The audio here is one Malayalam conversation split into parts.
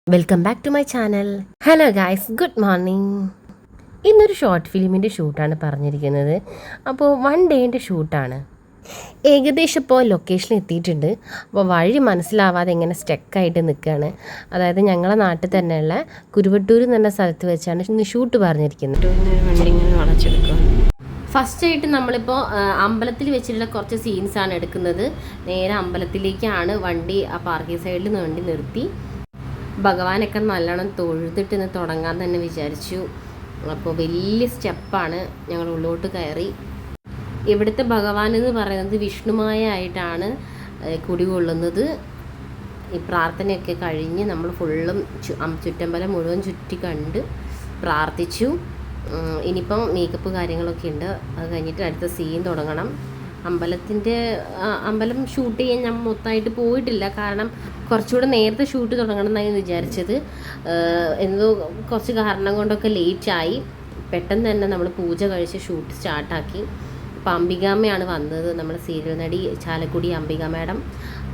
Welcome back to my channel. Hello guys, good morning. ഇന്നൊരു ഷോർട്ട് ഫിലിമിൻ്റെ ഷൂട്ടാണ് പറഞ്ഞിരിക്കുന്നത്. അപ്പോൾ 1 ഡേൻ്റെ ഷൂട്ടാണ്. ഏകദേശം ഇപ്പോൾ ലൊക്കേഷനിൽ എത്തിയിട്ടുണ്ട്. അപ്പോൾ വഴി മനസ്സിലാവാതെ ഇങ്ങനെ സ്റ്റക്കായിട്ട് നിൽക്കുകയാണ്. അതായത് ഞങ്ങളെ നാട്ടിൽ തന്നെയുള്ള കുരുവട്ടൂർ എന്ന് പറഞ്ഞ സ്ഥലത്ത് വെച്ചാണ് ഇന്ന് ഷൂട്ട് പറഞ്ഞിരിക്കുന്നത്. ഫസ്റ്റ് ആയിട്ട് നമ്മളിപ്പോൾ അമ്പലത്തിൽ വെച്ചിട്ടുള്ള കുറച്ച് സീൻസാണ് എടുക്കുന്നത്. നേരെ അമ്പലത്തിലേക്കാണ് വണ്ടി ആ പാർക്കിംഗ് സൈഡിൽ നിന്ന് വണ്ടി നിർത്തി. ഭഗവാനൊക്കെ നല്ലോണം തൊഴുതിട്ട് ഇന്ന് തുടങ്ങാൻ തന്നെ വിചാരിച്ചു. അപ്പോൾ വലിയ സ്റ്റെപ്പാണ്. ഞങ്ങൾ ഉള്ളോട്ട് കയറി. ഇവിടുത്തെ ഭഗവാൻ എന്ന് പറയുന്നത് വിഷ്ണുമായ ആയിട്ടാണ് കുടികൊള്ളുന്നത്. ഈ പ്രാർത്ഥനയൊക്കെ കഴിഞ്ഞ് നമ്മൾ ഫുള്ളും ചുറ്റമ്പലം മുഴുവൻ ചുറ്റി കണ്ട് പ്രാർത്ഥിച്ചു. ഇനിയിപ്പം മേക്കപ്പ് കാര്യങ്ങളൊക്കെ ഉണ്ട്. അത് കഴിഞ്ഞിട്ട് അടുത്ത സീൻ തുടങ്ങണം. അമ്പലം ഷൂട്ട് ചെയ്യാൻ ഞാൻ മൊത്തമായിട്ട് പോയിട്ടില്ല. കാരണം കുറച്ചുകൂടെ നേരത്തെ ഷൂട്ട് തുടങ്ങണം എന്നാണ് വിചാരിച്ചത്. എന്തോ കുറച്ച് കാരണം കൊണ്ടൊക്കെ ലേറ്റായി. പെട്ടെന്ന് തന്നെ നമ്മൾ പൂജ കഴിച്ച് ഷൂട്ട് സ്റ്റാർട്ടാക്കി. അപ്പോൾ അംബികാമ്മയാണ് വന്നത്, നമ്മുടെ സീരിയൽ നടി ചാലക്കുടി അംബിക മാഡം.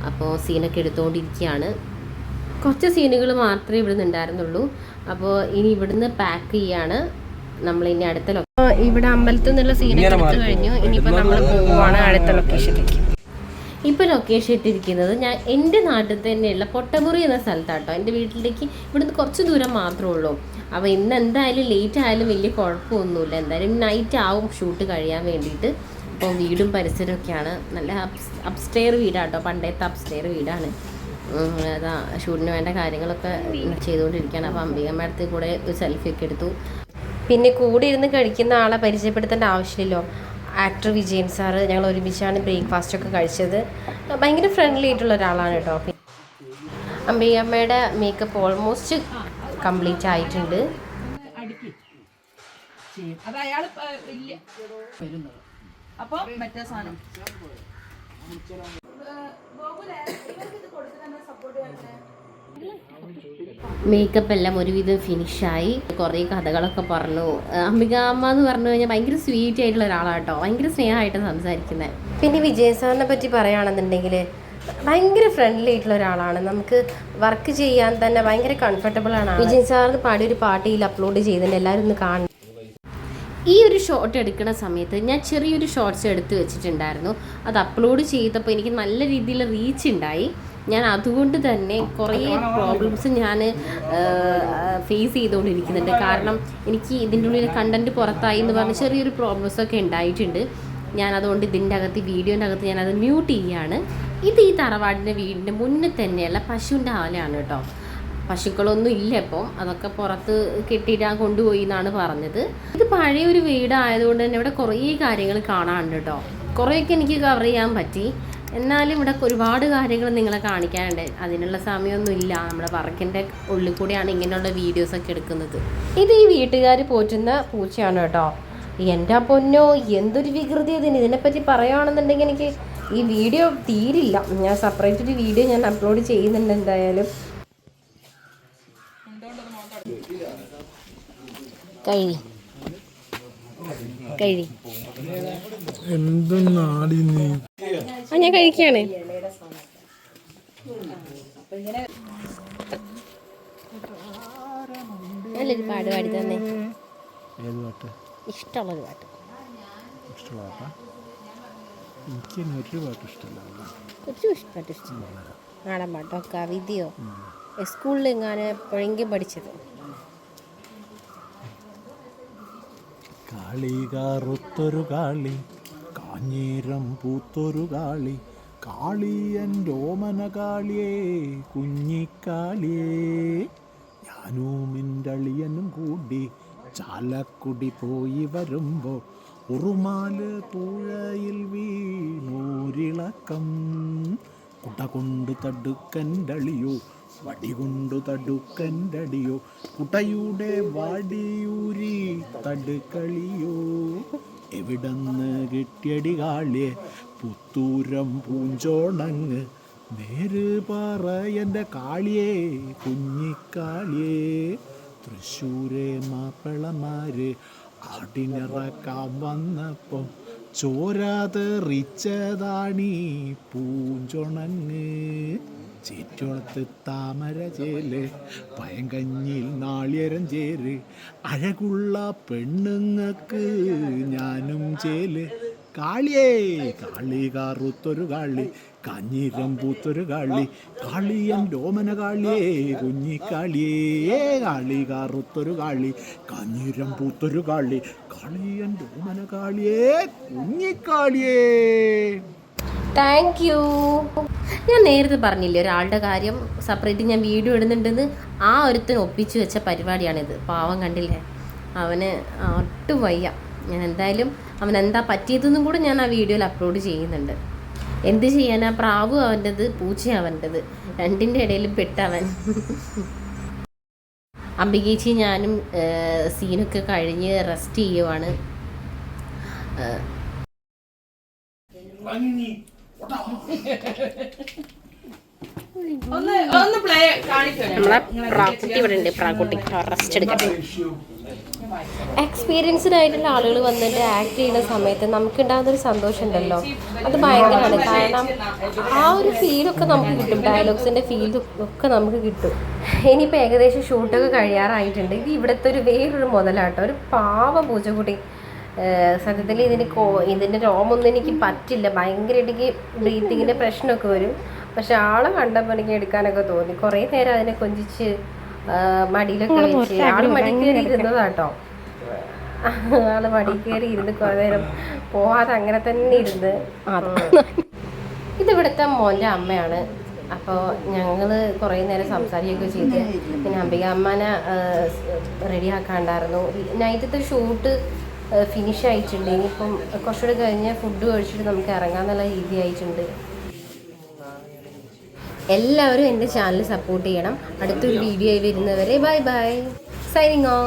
അപ്പോൾ സീനൊക്കെ എടുത്തുകൊണ്ടിരിക്കുകയാണ്. കുറച്ച് സീനുകൾ മാത്രമേ ഇവിടുന്ന് ഉണ്ടായിരുന്നുള്ളൂ. അപ്പോൾ ഇനി ഇവിടുന്ന് പാക്ക് ചെയ്യാണ്. നമ്മളിനി അടുത്ത ഇവിടെ അമ്പലത്തിൽ നിന്നുള്ള സീനൊക്കെ എടുത്തു കഴിഞ്ഞു. ഇനിയിപ്പോൾ നമ്മൾ പോവുകയാണ് അടുത്ത ലൊക്കേഷനിലേക്ക്. ഇപ്പോൾ ലൊക്കേഷൻ ഇട്ടിരിക്കുന്നത് ഞാൻ എൻ്റെ നാട്ടിൽ തന്നെയുള്ള പൊട്ടമുറി എന്ന സ്ഥലത്താട്ടോ. എൻ്റെ വീട്ടിലേക്ക് ഇവിടുന്ന് കുറച്ച് ദൂരം മാത്രമേ ഉള്ളൂ. അപ്പോൾ ഇന്ന് എന്തായാലും ലേറ്റ് ആയാലും വലിയ കുഴപ്പമൊന്നുമില്ല. എന്തായാലും നൈറ്റ് ആവും ഷൂട്ട് കഴിയാൻ വേണ്ടിയിട്ട്. അപ്പോൾ വീടും പരിസരമൊക്കെയാണ്. നല്ല അപ്സ്റ്റെയർ വീടാട്ടോ, പണ്ടത്തെ അപ്സ്റ്റെയർ വീടാണ്. അതാ ഷൂട്ടിന് വേണ്ട കാര്യങ്ങളൊക്കെ ചെയ്തുകൊണ്ടിരിക്കുകയാണ്. അപ്പോൾ അംബിക മാഡത്തിൽ കൂടെ ഒരു സെൽഫിയൊക്കെ എടുത്തു. പിന്നെ കൂടെ ഇരുന്ന് കഴിക്കുന്ന ആളെ പരിചയപ്പെടുത്തേണ്ട ആവശ്യമില്ലല്ലോ. Actor Vijayan sir. ഞങ്ങൾ ഒരുമിച്ചാണ് ബ്രേക്ക്ഫാസ്റ്റൊക്കെ കഴിച്ചത്. ഭയങ്കര ഫ്രണ്ട്ലി ആയിട്ടുള്ള ഒരാളാണ് കേട്ടോ. അംബികമ്മയുടെ മേക്കപ്പ് ഓൾമോസ്റ്റ് കംപ്ലീറ്റ് ആയിട്ടുണ്ട്. മേക്കപ്പ് എല്ലാം ഒരുവിധം ഫിനിഷായി. കുറേ കഥകളൊക്കെ പറഞ്ഞു. അംബികാമ്മ എന്ന് പറഞ്ഞു കഴിഞ്ഞാൽ ഭയങ്കര സ്വീറ്റ് ആയിട്ടുള്ള ഒരാളാട്ടോ. ഭയങ്കര സ്നേഹമായിട്ട് സംസാരിക്കുന്നത്. പിന്നെ വിജയ് സാറിനെ പറ്റി പറയുകയാണെന്നുണ്ടെങ്കിൽ ഭയങ്കര ഫ്രണ്ട്ലി ആയിട്ടുള്ള ഒരാളാണ്. നമുക്ക് വർക്ക് ചെയ്യാൻ തന്നെ ഭയങ്കര കംഫർട്ടബിളാണ്. വിജയ് സാറിന് പാടിയൊരു പാട്ട് ഇതിൽ അപ്ലോഡ് ചെയ്തിട്ടുണ്ട്, എല്ലാവരും ഒന്ന് കാണണം. ഈ ഒരു ഷോട്ട് എടുക്കുന്ന സമയത്ത് ഞാൻ ചെറിയൊരു ഷോർട്സ് എടുത്ത് വെച്ചിട്ടുണ്ടായിരുന്നു. അത് അപ്ലോഡ് ചെയ്തപ്പോൾ എനിക്ക് നല്ല രീതിയിൽ റീച്ച് ഉണ്ടായി. ഞാൻ അതുകൊണ്ട് തന്നെ കുറേ പ്രോബ്ലംസ് ഞാൻ ഫേസ് ചെയ്തുകൊണ്ടിരിക്കുന്നുണ്ട്. കാരണം എനിക്ക് ഇതിൻ്റെ ഉള്ളിൽ കണ്ടൻറ്റ് പുറത്തായി എന്ന് പറഞ്ഞ് ചെറിയൊരു പ്രോബ്ലംസൊക്കെ ഉണ്ടായിട്ടുണ്ട്. ഞാൻ അതുകൊണ്ട് ഇതിൻ്റെ അകത്ത് വീഡിയോൻ്റെ അകത്ത് ഞാനത് മ്യൂട്ട് ചെയ്യുകയാണ്. ഇത് ഈ തറവാടിൻ്റെ വീടിൻ്റെ മുന്നിൽ തന്നെയുള്ള പശുവിൻ്റെ ആലയാണ് കേട്ടോ. പശുക്കളൊന്നും ഇല്ല ഇപ്പം, അതൊക്കെ പുറത്ത് കെട്ടിയിടാൻ കൊണ്ടുപോയി എന്നാണ് പറഞ്ഞത്. ഇത് പഴയൊരു വീടായതുകൊണ്ട് തന്നെ ഇവിടെ കുറേ കാര്യങ്ങൾ കാണാനുണ്ട് കേട്ടോ. കുറേയൊക്കെ എനിക്ക് കവർ ചെയ്യാൻ പറ്റി. എന്നാലും ഇവിടെ ഒരുപാട് കാര്യങ്ങൾ നിങ്ങളെ കാണിക്കാനുണ്ട്. അതിനുള്ള സമയമൊന്നും ഇല്ല. നമ്മുടെ പറക്കിൻ്റെ ഉള്ളിൽ കൂടെയാണ് ഇങ്ങനെയുള്ള വീഡിയോസൊക്കെ എടുക്കുന്നത്. ഇത് ഈ വീട്ടുകാർ പോറ്റുന്ന പൂച്ചയാണ് കേട്ടോ. എൻ്റെ പൊന്നോ, എന്തൊരു വികൃതി അതിന്. ഇതിനെപ്പറ്റി പറയുകയാണെന്നുണ്ടെങ്കിൽ എനിക്ക് ഈ വീഡിയോ തീരില്ല. ഞാൻ സെപ്പറേറ്റ് ഒരു വീഡിയോ ഞാൻ അപ്ലോഡ് ചെയ്യുന്നുണ്ട് എന്തായാലും. കഴി ഞാൻ കഴിക്കാണ്. നല്ലൊരു പാട്ട് പാടി തന്നെ. ഇഷ്ടമുള്ളൊരു പാട്ട്. കുറച്ച് പാട്ട് ഇഷ്ടമല്ല. നാടൻ പാട്ടോ കവിതയോ സ്കൂളിൽ ഞാൻ എപ്പോഴെങ്കിലും പഠിച്ചത്. കാളി കറുത്തൊരു കാളി, കാഞ്ഞീരം പൂത്തൊരു കാളി, കാളിയൻ്റെ ഓമന കാളിയേ, കുഞ്ഞിക്കാളിയേ. ഞാനും എൻ്റെ അളിയനും കൂടി ചാലക്കുടി പോയി വരുമ്പോൾ ഉറുമാല് പുഴയിൽ വീണൂരിളക്കം. കുട്ട കൊണ്ട് തടുക്കൻ്റളിയോ, വടി കൊണ്ടു തടുക്കൻ്റടിയോ, കുട്ടയുടെ വാടിയൂരി തടുക്കളിയോ. എവിടന്ന് കിട്ടിയടി കാളിയെ, പുത്തൂരം പൂഞ്ചോണങ്ങ്, നേര് പറയൻ്റെ കാളിയേ, കുഞ്ഞിക്കാളിയേ. തൃശ്ശൂരെ മാപ്പിളമാര് ആടിനിറക്കാൻ വന്നപ്പം ചോരാതെറിച്ചതാണീ പൂഞ്ചുണങ്ങ്. ചേറ്റോളത്ത് താമര ചേല് പയങ്കഞ്ഞിൽ നാളികേരം ചേര് അഴകുള്ള പെണ്ണുങ്ങക്ക് ഞാനും ചേല്. കാളിയേ കാളി കറുത്തൊരു കാളി കാഞ്ഞിരം പൂത്തൊരു കാളി കാളിയൻ ഓമന കാളിയേ കുഞ്ഞിക്കാളിയേ. കാളി കറുത്തൊരു കാളി കാഞ്ഞിരം പൂത്തൊരു കാളി കാളിയൻ ഓമന കാളിയേ കുഞ്ഞിക്കാളിയേ. Thank you. ഞാൻ നേരത്തെ പറഞ്ഞില്ലേ ഒരാളുടെ കാര്യം സെപ്പറേറ്റ് ഞാൻ വീഡിയോ ഇടുന്നുണ്ടെന്ന്. ആ ഒരുത്തിന് ഒപ്പിച്ച് വെച്ച പരിപാടിയാണിത്. പാവം കണ്ടില്ലേ, അവന് ഒട്ടും വയ്യ. ഞാൻ എന്തായാലും അവൻ എന്താ പറ്റിയതെന്നും കൂടെ ഞാൻ ആ വീഡിയോയിൽ അപ്ലോഡ് ചെയ്യുന്നുണ്ട്. എന്ത് ചെയ്യാനാ, പ്രാവ് അവൻ്റെത് പൂച്ച അവൻ്റെത്, രണ്ടിൻ്റെ ഇടയിലും പെട്ടവൻ. അംബികേച്ചി ഞാനും സീനൊക്കെ കഴിഞ്ഞ് റെസ്റ്റ് ചെയ്യുവാണ്. നമ്മളെ പ്രാക്കുട്ടി ഇവിടെ ഉണ്ട്. പ്രാക്കുട്ടി റെസ്റ്റ് എടുക്കട്ടെ. എക്സ്പീരിയൻസ്ഡ് ആയിട്ടുള്ള ആളുകൾ വന്നിട്ട് ആക്ട് ചെയ്യുന്ന സമയത്ത് നമുക്കുണ്ടാകുന്നൊരു സന്തോഷം ഉണ്ടല്ലോ, അത് ഭയങ്കരമാണ്. കാരണം ആ ഒരു ഫീലൊക്കെ നമുക്ക് കിട്ടും, ഡയലോഗ്സിൻ്റെ ഫീലും ഒക്കെ നമുക്ക് കിട്ടും. ഇനിയിപ്പോൾ ഏകദേശം ഷൂട്ടൊക്കെ കഴിയാറായിട്ടുണ്ട്. ഇത് ഇവിടുത്തെ വേറൊരു മുതലാട്ടോ, ഒരു പാവ പൂച്ചക്കുട്ടി. സത്യത്തിൽ ഇതിൻ്റെ രോമൊന്നും എനിക്ക് പറ്റില്ല, ഭയങ്കരമായിട്ട് എനിക്ക് ബ്രീത്തിങ്ങിൻ്റെ പ്രശ്നമൊക്കെ വരും. പക്ഷെ ആളെ കണ്ടപ്പോൾ എനിക്ക് എടുക്കാനൊക്കെ തോന്നി. കുറേ നേരം അതിനെ കൊഞ്ചിച്ച് മടിയിലൊക്കെ വെച്ച് ആള് മടി കയറി ഇരുന്നതാട്ടോ. ആള് മടി കയറി ഇരുന്ന് കുറേ നേരം പോവാതെ അങ്ങനെ തന്നെ ഇരുന്ന്. ഇതിവിടുത്തെ മോൻ്റെ അമ്മയാണ്. അപ്പോൾ ഞങ്ങൾ കുറേ നേരം സംസാരിക്കുകയൊക്കെ ചെയ്ത് പിന്നെ അംബിക അമ്മനെ റെഡിയാക്കാണ്ടായിരുന്നു. നൈറ്റത്തെ ഷൂട്ട് ഫിനിഷ് ആയിട്ടുണ്ട്. ഇനിയിപ്പം കുറച്ചുകൂടി കഴിഞ്ഞ് ഫുഡ് കഴിച്ചിട്ട് നമുക്ക് ഇറങ്ങാമെന്നുള്ള രീതി ആയിട്ടുണ്ട്. എല്ലാവരും എൻ്റെ ചാനൽ സപ്പോർട്ട് ചെയ്യണം. അടുത്തൊരു വീഡിയോ വരുന്നവരെ ബൈ ബൈ, സൈനിങ് ഓഫ്.